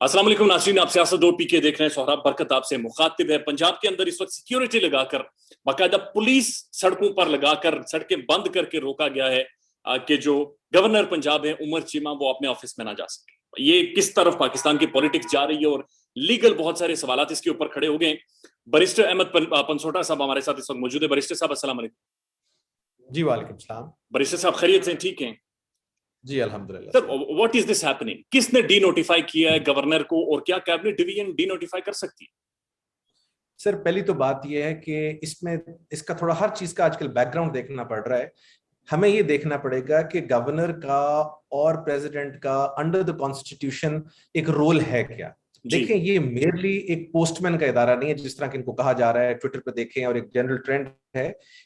अस्सलाम वालेकुम नाज़रीन, आप सियासत दो पी के देख रहे हैं। सोहराब बरकत आपसे मुखातिब है। पंजाब के अंदर इस वक्त सिक्योरिटी लगाकर, बाकायदा पुलिस सड़कों पर लगाकर सड़कें बंद करके रोका गया है कि जो गवर्नर पंजाब है उमर चीमा वो अपने ऑफिस में ना जा सके। ये किस तरफ पाकिस्तान की पॉलिटिक्स जा रही है और लीगल बहुत सारे सवाल इसके ऊपर खड़े हो गए। बैरिस्टर अहमद पनसोटा साहब हमारे साथ इस वक्त मौजूद है। बैरिस्टर साहब अस्सलाम वालेकुम। जी वालेकुम सलाम। बैरिस्टर साहब खैरियत से ठीक हैं? जी अल्हम्दुलिल्लाह। Sir, what is this happening? किसने डी नोटिफाई किया है गवर्नर को और क्या कैबिनेट डिवीजन डी नोटिफाई कर सकती है? सर पहली तो बात यह है कि इसमें इसका थोड़ा हर चीज का आजकल बैकग्राउंड देखना पड़ रहा है। हमें ये देखना पड़ेगा कि गवर्नर का और प्रेसिडेंट का अंडर द कॉन्स्टिट्यूशन एक रोल है क्या। देखें, ये मेरली एक पोस्टमैन का इदारा नहीं है जिस तरह कि इनको कहा जा रहा है, ट्विटर पे देखें और एक जनरल ट्रेंड है।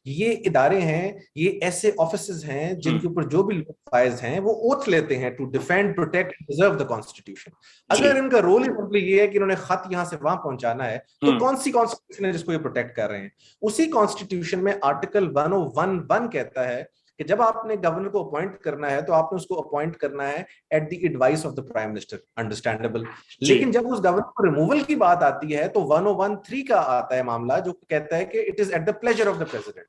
ये इदारे हैं, ये ऐसे ऑफिसेज हैं जिनके ऊपर जो भी लोग फायज हैं वो ओथ लेते हैं to defend, protect, preserve the constitution. अगर इनका रोल ही सिंपली ये है कि इन्होंने खत यहां से वहां पहुंचाना है, तो कौन सी कॉन्स्टिट्यूशन है जिसको ये प्रोटेक्ट कर रहे हैं? उसी कॉन्स्टिट्यूशन में आर्टिकल 101(1) कहता है कि जब आपने गवर्नर को अपॉइंट करना है तो आपने उसको अपॉइंट करना है at the advice of the prime minister. Understandable. लेकिन जब उस गवर्नर को रिमूवल की बात आती है तो 101(3) का आता है मामला, जो कहता है कि it is at the pleasure of the president.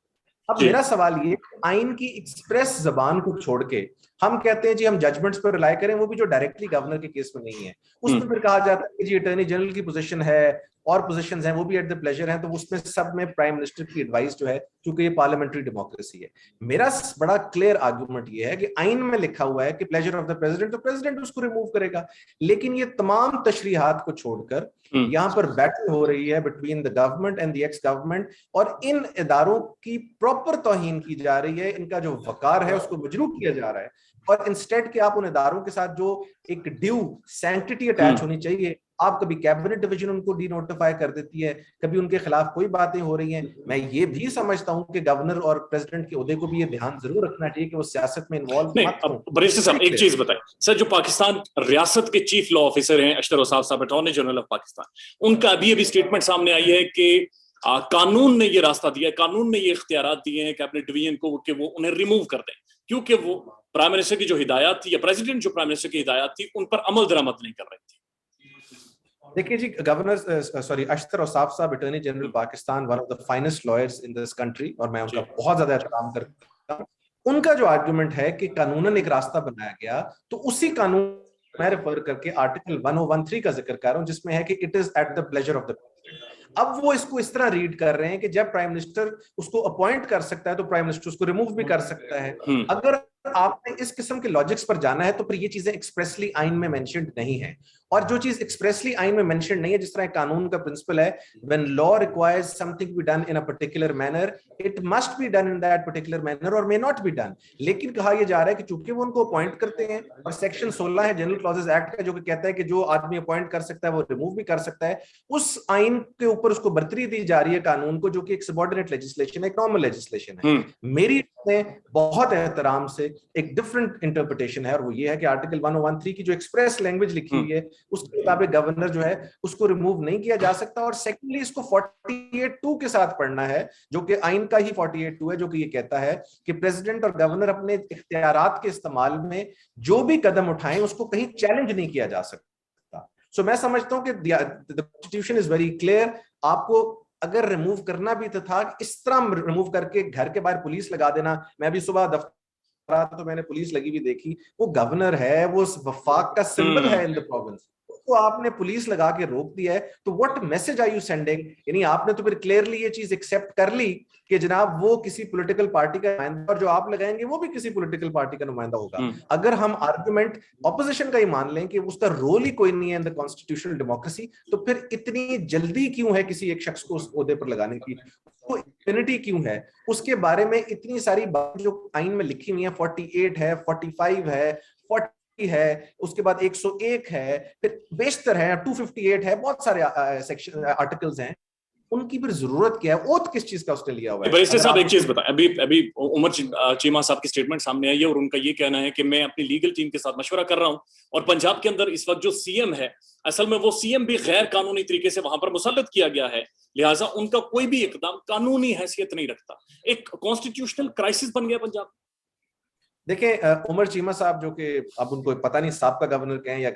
अब मेरा सवाल ये, आइन की एक्सप्रेस जबान को छोड़ के हम कहते हैं जी हम जजमेंट्स पर रिलाई करें, वो भी जो डायरेक्टली गवर्नर के केस में नहीं है। उसमें फिर कहा जाता है कि जी अटॉर्नी जनरल की पोजीशन है और पोजीशंस हैं वो भी एट द प्लेजर हैं, तो उसमें सब में प्राइम मिनिस्टर की एडवाइस जो है, क्योंकि ये पार्लियामेंट्री डेमोक्रेसी है। मेरा बड़ा क्लियर आर्गुमेंट ये है कि आइन में लिखा हुआ है कि प्लेजर ऑफ द प्रेसिडेंट, तो प्रेसिडेंट उसको रिमूव करेगा। लेकिन ये तमाम तशरीहात को छोड़कर यहां पर बैटल हो रही है between the government and the x government, और इन इदारों की प्रॉपर तौहीन की जा रही है। इनका जो वकार है उसको मजरू किया जा रहा है, और इंस्टेड कि आप उन इदारों के साथ जो एक ड्यू सैंक्टिटी अटैच होनी चाहिए, आप कभी कैबिनेट डिवीजन उनको डी नोटिफाई कर देती है, कभी उनके खिलाफ कोई बातें हो रही हैं। मैं ये भी समझता हूं कि गवर्नर और प्रेसिडेंट के ओहदे को भी ये ध्यान जरूर रखना चाहिए कि वो सियासत में इन्वॉल्व मत हो। बैरिस्टर साहब एक चीज बताएं सर, जो पाकिस्तान रियासत के चीफ लॉ ऑफिसर हैं अशतर औसाफ साहब, अटॉर्नी जनरल ऑफ पाकिस्तान, उनका अभी स्टेटमेंट सामने आई है कि कानून ने ये रास्ता दिया है, कानून ने ये इख्तियारात दिए हैं कैबिनेट डिवीजन को कि वो उन्हें रिमूव कर दें, क्योंकि वो प्राइम मिनिस्टर की जो हिदायत थी या प्रेसिडेंट जो प्राइम मिनिस्टर की हिदायत थी उन पर अमल दरामद नहीं कर रही थी। देखिए जी, गवर्नर अशतर औसाफ साहब, attorney general Pakistan, one of the finest lawyers in this country, और मैं उनका बहुत ज्यादा एहतराम करता हूं। उनका जो आर्गुमेंट है कि कानूनन एक रास्ता बनाया गया, तो उसी कानून मैं रेफर करके आर्टिकल 101(3) का जिक्र कर रहा हूं, जिसमें है कि it is at the pleasure of the president. अब वो इसको इस तरह रीड कर रहे हैं कि जब प्राइम मिनिस्टर उसको अपॉइंट कर सकता है तो प्राइम मिनिस्टर उसको रिमूव भी कर सकता है। अगर आपने इस किस्म के लॉजिक्स पर जाना है तो फिर ये चीजें एक्सप्रेसली आइन में मेंशन्ड नहीं है, और जो चीज एक्सप्रेसली आइन में मेंशन्ड नहीं है, जिस तरह कानून का प्रिंसिपल है, when law requires something be done in a particular manner, it must be done in that particular manner और मे नॉट बी डन। लेकिन कहा यह जा रहा है कि चूंकि वो उनको अपॉइंट करते हैं, और सेक्शन 16 है जनरल क्लॉजेस एक्ट का जो कि कहता है कि जो आदमी अपॉइंट कर सकता है वो रिमूव भी कर सकता है, उस आइन के ऊपर उसको बर्तरी दी जा रही है कानून को, जो कि एक सबऑर्डिनेट लेजिस्लेशन है, एक नॉर्मल लेजिस्लेशन है। मेरी बहुत एहतराम से एक डिफरेंट इंटरप्रिटेशन है, और वो ये है कि आर्टिकल 101(3) की जो एक्सप्रेस लैंग्वेज लिखी हुई है उसके मुताबिक गवर्नर जो है उसको रिमूव नहीं किया जा सकता। और सेकेंडली इसको 48(2) के साथ पढ़ना है, जो कि आइन का ही 48(2) है, जो कि ये कहता है कि प्रेसिडेंट और गवर्नर अपने इख्तियारात के इस्तेमाल में जो भी कदम उठाएं उसको कहीं चैलेंज नहीं किया जा सकता। सो मैं समझता हूं कि the constitution is very clear. आपको अगर रिमूव करना भी तो था, इस तरह रिमूव करके घर के बाहर पुलिस लगा देना। मैं अभी सुबह दफ्तर तो मैंने पुलिस लगी हुई देखी, वो गवर्नर है, वो वफाक का सिंबल है इन द प्रोविंस, तो आपने पुलिस लगा के रोक दिया है। तो what message are you sending? यानी आपने तो फिर क्लियरली ये चीज एक्सेप्ट कर ली कि जनाब वो किसी पॉलिटिकल पार्टी का नुमाइंदा, और जो आप लगाएंगे वो भी किसी पॉलिटिकल पार्टी का नुमाइंदा होगा। अगर हम आर्गुमेंट ऑपोजिशन का ही मान लें कि उसका रोल ही कोई नहीं है इन द कॉन्स्टिट्यूशनल डेमोक्रेसी, तो फिर इतनी जल्दी क्यों है किसी एक शख्स को उस ओहदे पर लगाने की? तो इम्यूनिटी क्यों है? उसके बारे में इतनी सारी बातें जो आइन में लिखी हुई है, 48 है, 45 है, 40 है, उसके बाद 101 है, फिर बेशतर है, 258 है, बहुत सारे सेक्शन आर्टिकल्स हैं, उनकी फिर जरूरत क्या है? ओथ किस चीज का उसने लिया हुआ है? बैरिस्टर साहब एक चीज बताएं, अभी उमर चीमा साहब की स्टेटमेंट सामने आई है और उनका ये कहना है कि मैं अपनी लीगल टीम के साथ मशवरा कर रहा हूं, और पंजाब के अंदर इस वक्त जो सीएम है, असल में वो सीएम भी गैर कानूनी तरीके से वहां पर मुसल्लत किया गया है, लिहाजा उनका कोई भी इकदाम कानूनी हैसियत नहीं रखता। एक कॉन्स्टिट्यूशनल क्राइसिस बन गया पंजाब। देखिए, उमर चीमा साहब, जो कि अब उनको पता नहीं साहब का गवर्नर कहें या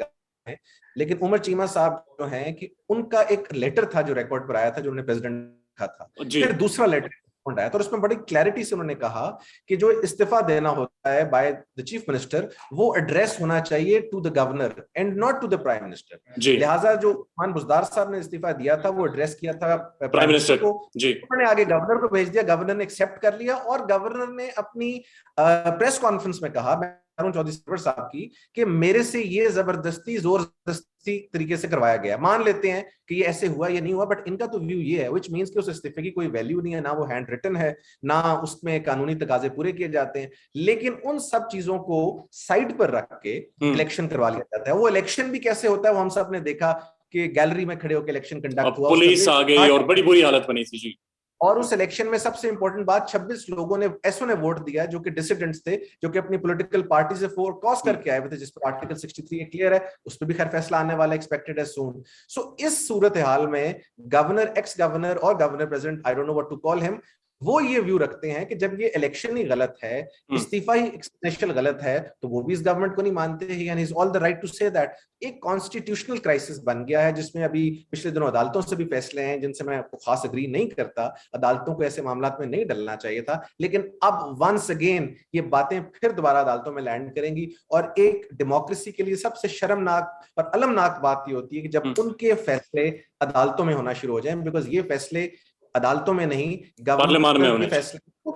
है, लेकिन उमर चीमा साहब जो हैं कि उनका एक लेटर था जो रिकॉर्ड पर आया था, जो उन्होंने प्रेसिडेंट लिखा था, फिर दूसरा लेटर आया था, और उसमें बड़ी क्लैरिटी से उन्होंने कहा कि जो इस्तीफा देना होता है बाय द चीफ मिनिस्टर, वो एड्रेस होना चाहिए to the governor and not to the prime minister. लिहाजा जो उस्मान बुज़दार साहब ने इस्तीफा दिया था वो एड्रेस किया था प्राइम मिनिस्टर को, उन्होंने आगे गवर्नर को भेज दिया, गवर्नर ने एक्सेप्ट कर लिया, और गवर्नर ने अपनी प्रेस कॉन्फ्रेंस में कहा, चौधरी सरवर साहब की, कि मेरे से ये जबरदस्ती जोर जबरदस्ती तरीके से करवाया गया। मान लेते हैं कि ये ऐसे हुआ, ये नहीं हुआ, बट इनका तो व्यू ये है, व्हिच मींस कि उस इस्तीफे की कोई वैल्यू नहीं है, ना वो हैंड रिटन है, ना उसमें कानूनी तकाजे पूरे किए जाते हैं, लेकिन उन सब चीजों को साइड पर रख के इलेक्शन करवा लिया जाता है। वो इलेक्शन भी कैसे होता है वो हम सब ने देखा कि गैलरी में खड़े होकर इलेक्शन कंडक्ट हुआ, पुलिस आ गई और बड़ी बुरी हालत बनी थी जी। और उस इलेक्शन में सबसे इंपॉर्टेंट बात, 26 लोगों ने एसओ ने वोट दिया जो कि डिसिडेंट्स थे, जो कि अपनी पॉलिटिकल पार्टी से क्रॉस करके आए हुए थे, जिस पर आर्टिकल 63 क्लियर है, उस पर भी खैर फैसला आने वाला, एक्सपेक्टेड है सून। सो इस सूरत हाल में गवर्नर, एक्स गवर्नर और governor president, I don't know what to call him, वो ये व्यू रखते हैं कि जब ये इलेक्शन ही गलत है, इस्तीफा ही एक्सप्रेशन गलत है, तो वो भी इस गवर्नमेंट को नहीं मानते हैं, and he is all the right to say that. एक कॉन्स्टिट्यूशनल क्राइसिस बन गया है, जिसमें अभी पिछले दिनों अदालतों से भी फैसले हैं जिनसे मैं खास एग्री नहीं करता, अदालतों को ऐसे मामलों में नहीं डलना चाहिए था, लेकिन अब वंस अगेन ये बातें फिर दोबारा अदालतों में लैंड करेंगी। और एक डेमोक्रेसी के लिए सबसे शर्मनाक और अलमनाक बात ये होती है कि जब उनके फैसले अदालतों में होना शुरू हो जाए, बिकॉज ये फैसले अदालतों में नहीं, पार्लियामेंट में के फैसले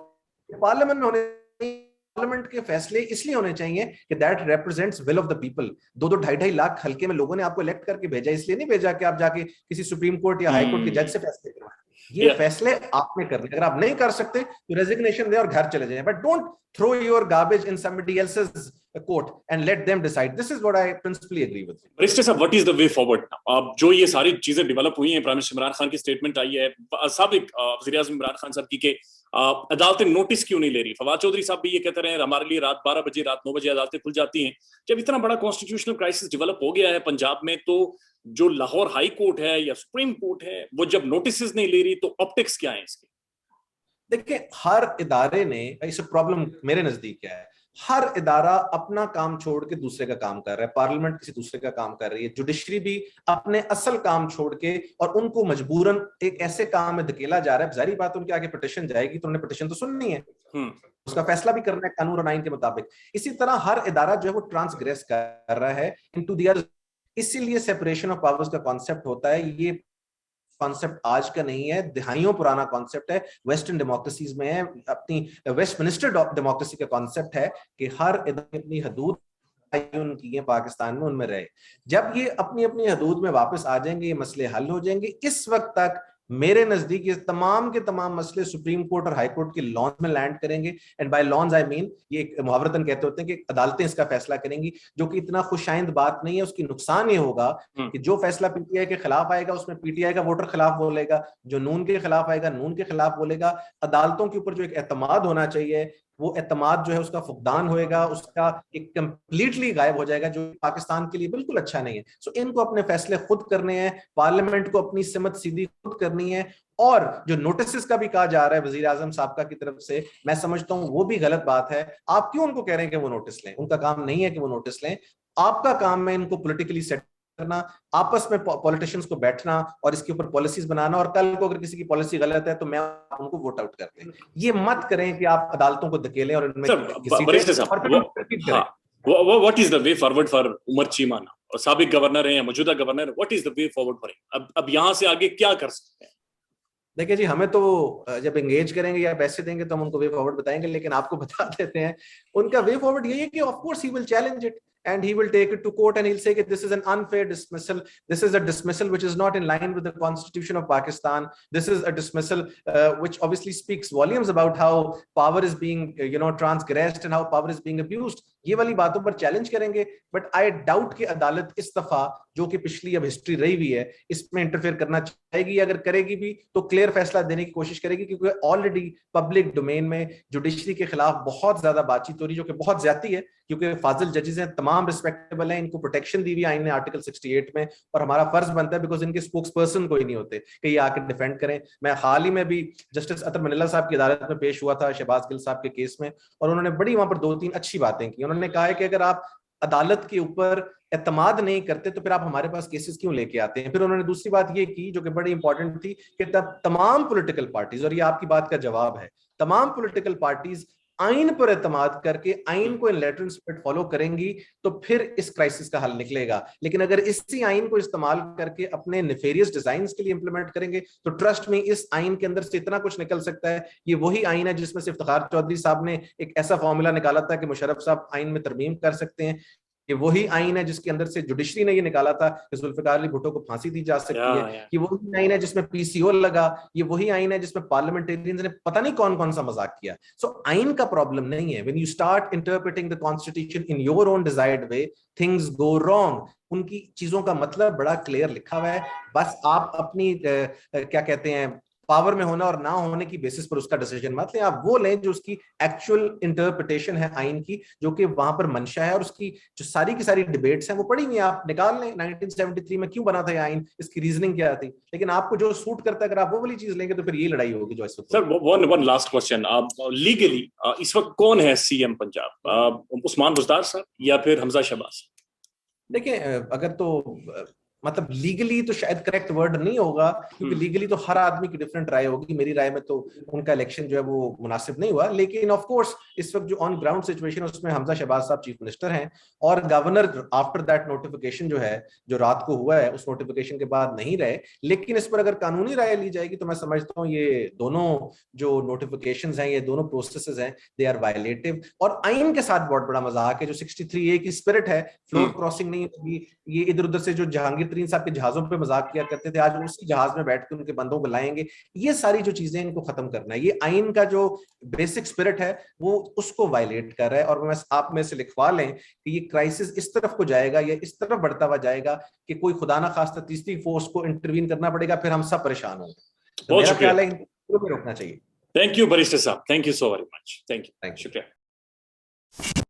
पार्लियामेंट में होने, पार्लियामेंट के फैसले इसलिए होने चाहिए कि that represents will of the people. 2-2 lakh हल्के में लोगों ने आपको इलेक्ट करके भेजा, इसलिए नहीं भेजा कि आप जाके किसी सुप्रीम कोर्ट या हाई कोर्ट के जज से फैसले करवाएं। ये फैसले आपने करने, अगर आप नहीं कर सकते तो रेजिग्नेशन दे और घर चले जाएं, but don't throw your garbage इन somebody else's court and let them decide. This is what I principally agree with. Barrister साहब, what is the way forward now? अब जो ये सारी चीजें डेवलप हुई हैं, प्राइम मिनिस्टर इमरान खान की स्टेटमेंट आई है, साबिक वज़ीर आज़म इमरान खान साहब की के अदालतें नोटिस क्यों नहीं ले रही, फवाद चौधरी साहब भी ये कहते रहे हमारे लिए रात 12 बजे रात 9 बजे अदालतें खुल जाती हैं। जब इतना बड़ा कॉन्स्टिट्यूशनल क्राइसिस डेवलप हो गया है पंजाब में, तो जो लाहौर हाई कोर्ट है या सुप्रीम कोर्ट है, वो जब नोटिस नहीं ले रही, तो ऑप्टिक्स क्या है इसके? देखिए, हर इदारे ने, इस प्रॉब्लम मेरे नजदीक क्या है, हर इदारा अपना काम छोड़ के दूसरे का काम कर रहा है, पार्लियामेंट किसी दूसरे का काम कर रही है, जुडिशरी भी अपने असल काम छोड़ के, और उनको मजबूरन एक ऐसे काम में धकेला जा रहा है। जारी बात, उनके आगे पिटीशन जाएगी तो उन्हें पिटीशन तो सुननी है, उसका फैसला भी करना है कानून और आइन के मुताबिक। इसी तरह हर इदारा जो है वो ट्रांसग्रेस कर रहा है इनटू द अदर। इसीलिए सेपरेशन ऑफ पावर्स का कॉन्सेप्ट होता है, ये कॉन्सेप्ट आज का नहीं है, दहाइयों पुराना कॉन्सेप्ट है, वेस्टर्न डेमोक्रेसीज में है, अपनी वेस्टमिनिस्टर डेमोक्रेसी का कॉन्सेप्ट है कि हर इदारे अपनी हदूद उनकी है पाकिस्तान में, उनमें रहे। जब ये अपनी अपनी हदूद में वापस आ जाएंगे, ये मसले हल हो जाएंगे। इस वक्त तक मेरे नजदीक ये तमाम के तमाम मसले सुप्रीम कोर्ट और हाई कोर्ट के लॉन्स में लैंड करेंगे, and by lawns I mean, ये मुहावरतन कहते होते हैं कि अदालतें इसका फैसला करेंगी, जो कि इतना खुशाइंद बात नहीं है। उसकी नुकसान ये होगा कि जो फैसला पीटीआई के खिलाफ आएगा उसमें पीटीआई का वोटर खिलाफ बोलेगा, जो नून के खिलाफ आएगा नून के खिलाफ बोलेगा। अदालतों के ऊपर जो एक एतमाद होना चाहिए, वो एतमाद जो है उसका फुकदान होएगा, उसका एक कंप्लीटली गायब हो जाएगा, जो पाकिस्तान के लिए बिल्कुल अच्छा नहीं है। सो इनको अपने फैसले खुद करने हैं, पार्लियामेंट को अपनी सिमत सीधी खुद करनी है। और जो नोटिस का भी कहा जा रहा है वजीर आजम साहब की तरफ से, मैं समझता हूं वो भी गलत बात है। आप क्यों उनको कह रहे हैं कि वो नोटिस लें? उनका काम नहीं है कि वो नोटिस लें, आपका काम है इनको पॉलिटिकली सेट करना, आपस में पॉलिटिशियंस को बैठना और इसके ऊपर पॉलिसीज बनाना, और कल को अगर किसी की पॉलिसी गलत है तो मैं उनको वोट आउट करते हैं। ये मत करें कि आप अदालतों को धकेलें और इनमें what is the way forward for Umar Cheema ना, और साबिक गवर्नर है या मौजूदा governor, what is the way forward for him? अब यहां से आगे क्या कर सकते हैं? देखिए जी, हमें तो जब एंगेज करेंगे या पैसे देंगे तो हम उनको वे फॉरवर्ड बताएंगे, लेकिन आपको बता देते हैं उनका वे फॉरवर्ड यही है कि of course he will challenge it and he will take it to court and he'll say that this is an unfair dismissal, this is a dismissal which is not in line with the constitution of Pakistan, this is a dismissal which obviously speaks volumes about how power is being transgressed and how power is being abused। ये वाली बातों पर challenge करेंगे, but I doubt कि अदालत इस दफा, जो कि पिछली अब हिस्ट्री रही हुई है, इसमें इंटरफेयर करना चाहेगी। अगर करेगी भी तो क्लियर फैसला देने की कोशिश करेगी, क्योंकि ऑलरेडी पब्लिक डोमेन में जुडिशरी के खिलाफ बहुत ज्यादा बातचीत हो रही, जो कि बहुत ज्यादा है, क्योंकि फाजिल जजेस हैं, तमाम रिस्पेक्टेबल हैं, इनको प्रोटेक्शन दी हुई आइन ने आर्टिकल 68 में, और हमारा फर्ज बनता है बिकॉज इनके स्पोक्स पर्सन कोई नहीं होते कि ये आके डिफेंड करें। मैं हाल ही में भी जस्टिस अतर मनिल्ला साहब की अदालत में पेश हुआ था शहबाज गिल साहब के केस में, और उन्होंने बड़ी वहां पर 2-3 अच्छी बातें की। उन्होंने कहा है कि अगर आप अदालत के ऊपर एतमाद नहीं करते तो फिर आप हमारे पास केसेस क्यों लेके आते हैं? फिर उन्होंने दूसरी बात ये की जो कि बड़ी इंपॉर्टेंट थी कि तमाम पॉलिटिकल पार्टीज, और ये आपकी बात का जवाब है, तमाम पॉलिटिकल पार्टीज आइन पर एतमाद करके आइन को इन लेटर एंड स्पिरिट फॉलो करेंगी तो फिर इस क्राइसिस का हल निकलेगा। लेकिन अगर इसी आइन को इस्तेमाल करके अपने नेफेरियस डिजाइन्स के लिए इंप्लीमेंट करेंगे तो ट्रस्ट में इस आइन के अंदर से इतना कुछ निकल सकता है। ये वही आइन है जिसमें से इफ्तिखार चौधरी साहब ने एक ऐसा फॉर्मूला निकाला था कि मुशर्रफ साहब आइन में तरमीम कर सकते हैं। ये वही आइन है जिसके अंदर से जुडिशरी ने ये निकाला था कि जुल्फिकार अली भुट्टो को फांसी दी जा सकती है। ये वही आइन है जिसमें पीसीओ लगा। ये वही आइन है जिसमें पार्लियामेंटेरियंस ने पता नहीं कौन कौन सा मजाक किया। सो आइन का प्रॉब्लम नहीं है। When you start interpreting the constitution in your own desired way, things go wrong. उनकी चीजों का मतलब बड़ा क्लियर लिखा हुआ है, बस आप अपनी क्या कहते हैं पावर में होना और ना होने की बेसिस पर उसका डिसीजन मत लें। आप वो लें जो उसकी एक्चुअल इंटरप्रिटेशन है आइन की, जो कि वहां पर मंशा है, और उसकी जो सारी की सारी डिबेट्स हैं वो पड़ी हुई हैं, आप निकाल लें 1973 में क्यों बना था ये आइन, इसकी रीजनिंग क्या थी। लेकिन आपको जो सूट करता है अगर आप वो वाली चीज लेंगे तो फिर ये लड़ाई होगी जो इस वक्त। Sir one last question, legally इस वक्त कौन है सीएम पंजाब, उस्मान बुज़दार साहब या फिर हमजा शहबाज? देखिए अगर तो मतलब लीगली तो शायद करेक्ट वर्ड नहीं होगा, क्योंकि लीगली तो हर आदमी की डिफरेंट राय होगी। मेरी राय में तो उनका इलेक्शन जो है वो मुनासिब नहीं हुआ, लेकिन ऑफ कोर्स इस वक्त जो ऑन ग्राउंड सिचुएशन है उसमें हमजा शहबाज साहब चीफ मिनिस्टर हैं, और गवर्नर आफ्टर दैट नोटिफिकेशन जो है जो रात को हुआ है उस नोटिफिकेशन के बाद नहीं रहे। लेकिन इस पर अगर कानूनी राय ली जाएगी तो मैं समझता हूँ ये दोनों जो नोटिफिकेशंस हैं, ये दोनों प्रोसेसेस हैं, दे आर वायलेटिव। और आइन के साथ बहुत बड़ा मजाक है जो 63A की स्पिरिट है, फ्लोर क्रॉसिंग नहीं होगी। ये इधर उधर से जो जहांगीर तरीन साहब के जहाजों पे मजाक किया करते थे, आज वो उसी जहाज में बैठ के उनके बंदों को लाएंगे। ये सारी जो चीजें इनको खत्म करना है, ये आइन का जो बेसिक स्पिरिट है वो उसको वायलेट कर रहा है। और मैं आप में से लिखवा लें कि ये क्राइसिस इस तरफ को जाएगा या इस तरफ बढ़ता हुआ जाएगा कि कोई खुदा ना खास्ता तीसरी फोर्स को इंटरवीन करना पड़ेगा, फिर हम सब परेशान होंगे। तो मेरा ख्याल है इनको रोकना चाहिए। थैंक यू बैरिस्टर साहब, thank you so very much, thank you, शुक्रिया।